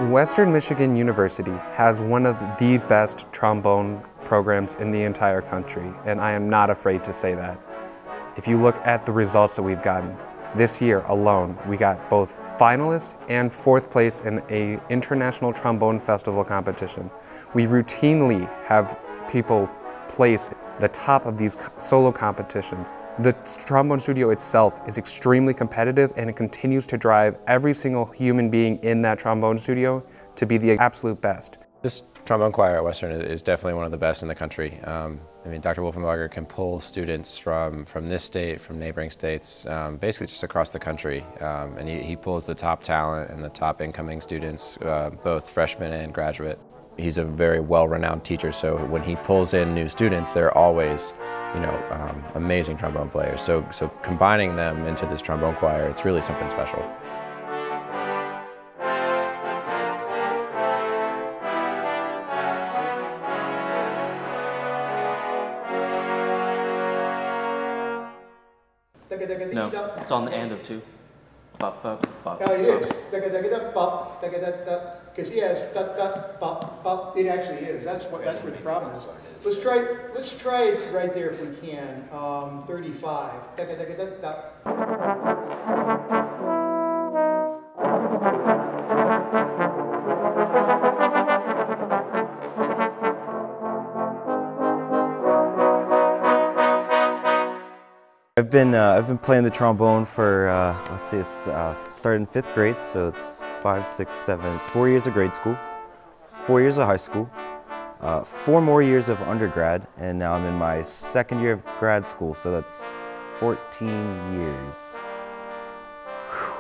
Western Michigan University has one of the best trombone programs in the entire country, and I am not afraid to say that. If you look at the results that we've gotten, this year alone, we got both finalist and fourth place in an international trombone festival competition. We routinely have people place the top of these solo competitions. The trombone studio itself is extremely competitive, and it continues to drive every single human being in that trombone studio to be the absolute best. This trombone choir at Western is definitely one of the best in the country. I mean, Dr. Wolfinbarger can pull students from this state, from neighboring states, basically just across the country. And he pulls the top talent and the top incoming students, both freshmen and graduate. He's a very well-renowned teacher, so when he pulls in new students, they're always, amazing trombone players. So combining them into this trombone choir, it's really something special. No, it's on the end of two. Bop, bop, bop. Oh, it is. Because he has bop, bop. It actually is. That's where the problem is. Let's try it right there if we can. 35. I've been playing the trombone for let's see, it's started in 5th grade, so it's 5, 6, 7, 4 years of grade school, 4 years of high school, 4 more years of undergrad, and now I'm in my 2nd year of grad school, so that's 14 years. Whew.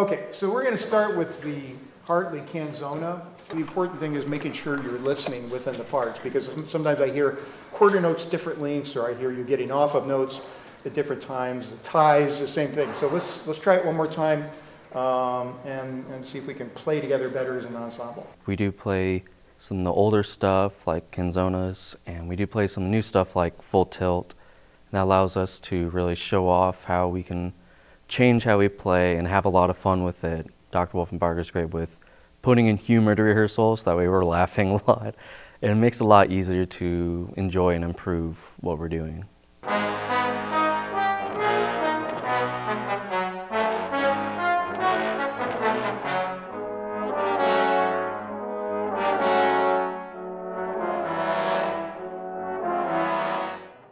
Okay, so we're going to start with the Hartley canzona. The important thing is making sure you're listening within the parts, because sometimes I hear quarter notes different lengths, or I hear you getting off of notes at different times. The ties, the same thing. So let's try it one more time and see if we can play together better as an ensemble. We do play some of the older stuff like canzonas, and we do play some new stuff like full tilt. And that allows us to really show off how we can change how we play and have a lot of fun with it. Dr. Wolfinbarger is great with putting in humor to rehearsals, that way we're laughing a lot. And it makes it a lot easier to enjoy and improve what we're doing.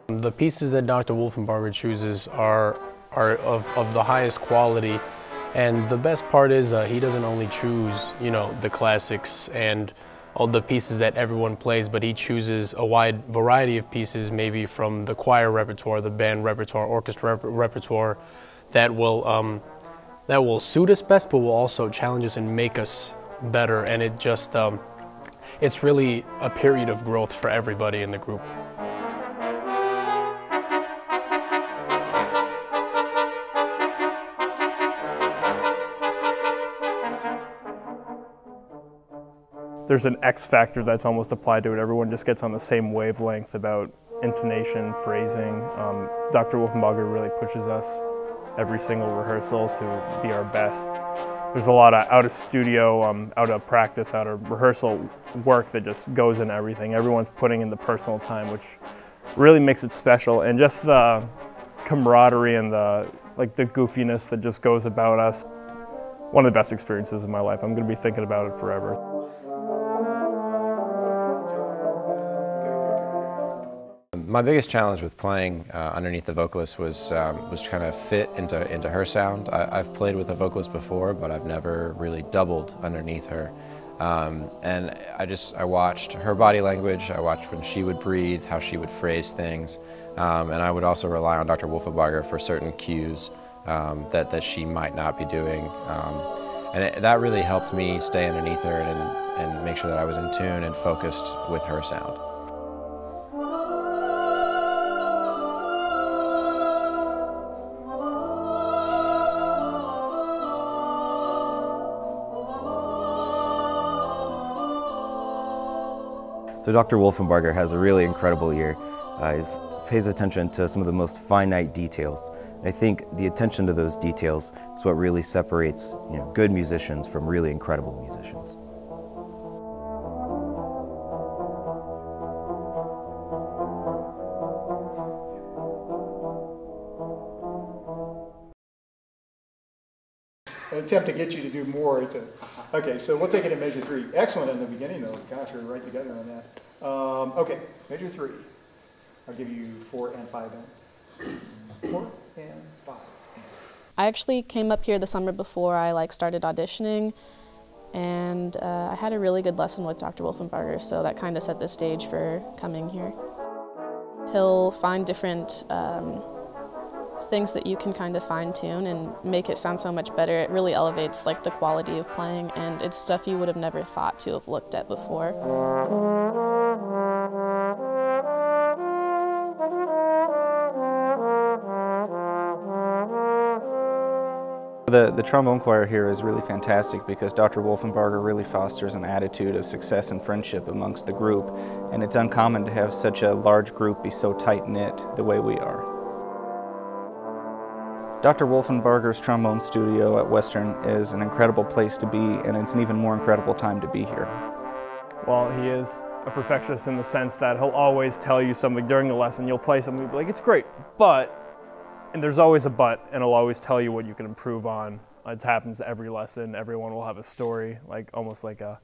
The pieces that Dr. Wolfinbarger chooses are of the highest quality. And the best part is he doesn't only choose, the classics and all the pieces that everyone plays, but he chooses a wide variety of pieces, maybe from the choir repertoire, the band repertoire, orchestra repertoire, that will suit us best, but will also challenge us and make us better. And it just, it's really a period of growth for everybody in the group. There's an X factor that's almost applied to it. Everyone just gets on the same wavelength about intonation, phrasing. Dr. Wolfinbarger really pushes us every single rehearsal to be our best. There's a lot of out of studio, out of practice, out of rehearsal work that just goes in everything. Everyone's putting in the personal time, which really makes it special. And just the camaraderie and the goofiness that just goes about us. One of the best experiences of my life. I'm going to be thinking about it forever. My biggest challenge with playing underneath the vocalist was trying to fit into her sound. I've played with a vocalist before, but I've never really doubled underneath her. And I watched her body language, I watched when she would breathe, how she would phrase things, and I would also rely on Dr. Wolfinbarger for certain cues that she might not be doing. That really helped me stay underneath her and make sure that I was in tune and focused with her sound. So Dr. Wolfinbarger has a really incredible ear. He's pays attention to some of the most finite details. And I think the attention to those details is what really separates, good musicians from really incredible musicians. An attempt to get you to do more. Okay, so we'll take it in measure 3. Excellent in the beginning, though. Gosh, we're right together on that. Okay, measure 3. I'll give you 4 and 5 in. 4 and 5. I actually came up here the summer before I started auditioning, and I had a really good lesson with Dr. Wolfinbarger, so that kind of set the stage for coming here. He'll find different things that you can kind of fine-tune and make it sound so much better. It really elevates the quality of playing, and it's stuff you would have never thought to have looked at before. The trombone choir here is really fantastic because Dr. Wolfinbarger really fosters an attitude of success and friendship amongst the group, and it's uncommon to have such a large group be so tight-knit the way we are. Dr. Wolfinbarger's trombone studio at Western is an incredible place to be, and it's an even more incredible time to be here. Well, he is a perfectionist in the sense that he'll always tell you something during the lesson. You'll play something, you'll be like, it's great, but, and there's always a but, and he'll always tell you what you can improve on. It happens every lesson. Everyone will have a story, almost like a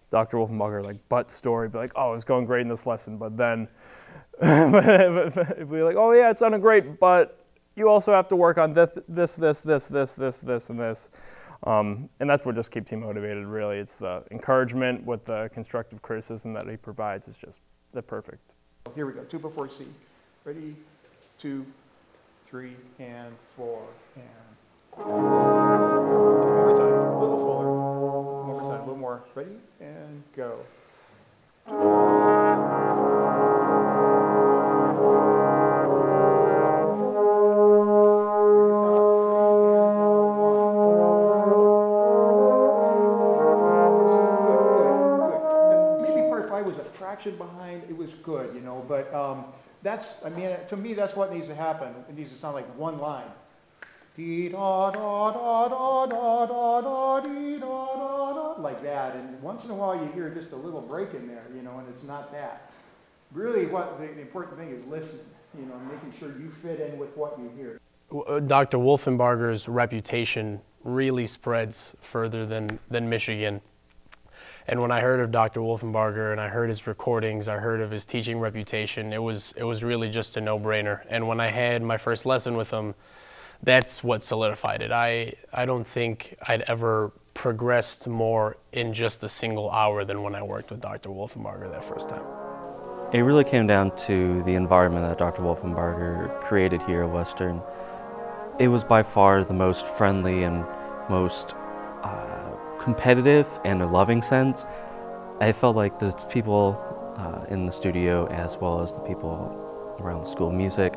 Dr. Wolfinbarger but story. Be like, oh, it's going great in this lesson, but then, it'd be like, oh yeah, it sounded great, but you also have to work on this, and this. And that's what just keeps you motivated, really. It's the encouragement with the constructive criticism that he provides is just perfect. Here we go, 2 before C. Ready? 2, 3, and 4, and... One more time, a little fuller. One more time, a little more. Ready? And go. Behind, it was good, but that's, to me, that's what needs to happen. It needs to sound like one line. Dee da da da da da da da dee da da da, like that. And once in a while you hear just a little break in there, and it's not that. Really, what the important thing is listening, making sure you fit in with what you hear. Dr. Wolfinbarger's reputation really spreads further than Michigan. And when I heard of Dr. Wolfinbarger and I heard his recordings, I heard of his teaching reputation, it was really just a no-brainer. And when I had my first lesson with him, that's what solidified it. I don't think I'd ever progressed more in just a single hour than when I worked with Dr. Wolfinbarger that first time. It really came down to the environment that Dr. Wolfinbarger created here at Western. It was by far the most friendly and most competitive in a loving sense. I felt like the people in the studio, as well as the people around the School of Music,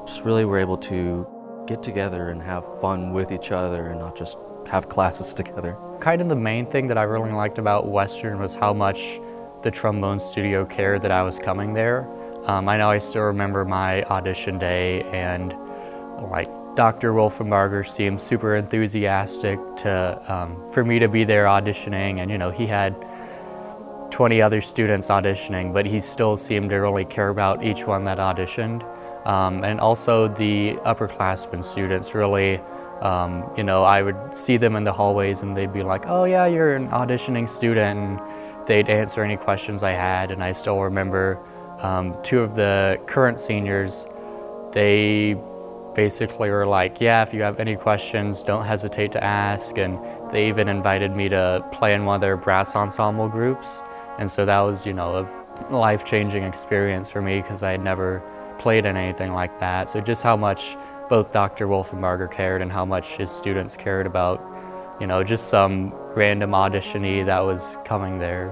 just really were able to get together and have fun with each other and not just have classes together. Kind of the main thing that I really liked about Western was how much the trombone studio cared that I was coming there. I know I still remember my audition day, and Dr. Wolfinbarger seemed super enthusiastic for me to be there auditioning, and he had 20 other students auditioning, but he still seemed to really care about each one that auditioned. And also the upperclassmen students really, I would see them in the hallways and they'd be like, oh yeah, you're an auditioning student, and they'd answer any questions I had. And I still remember 2 of the current seniors, they basically were like, yeah, if you have any questions, don't hesitate to ask. And they even invited me to play in one of their brass ensemble groups. And so that was, a life-changing experience for me because I had never played in anything like that. So just how much both Dr. Wolfinbarger cared and how much his students cared about, just some random auditionee that was coming there.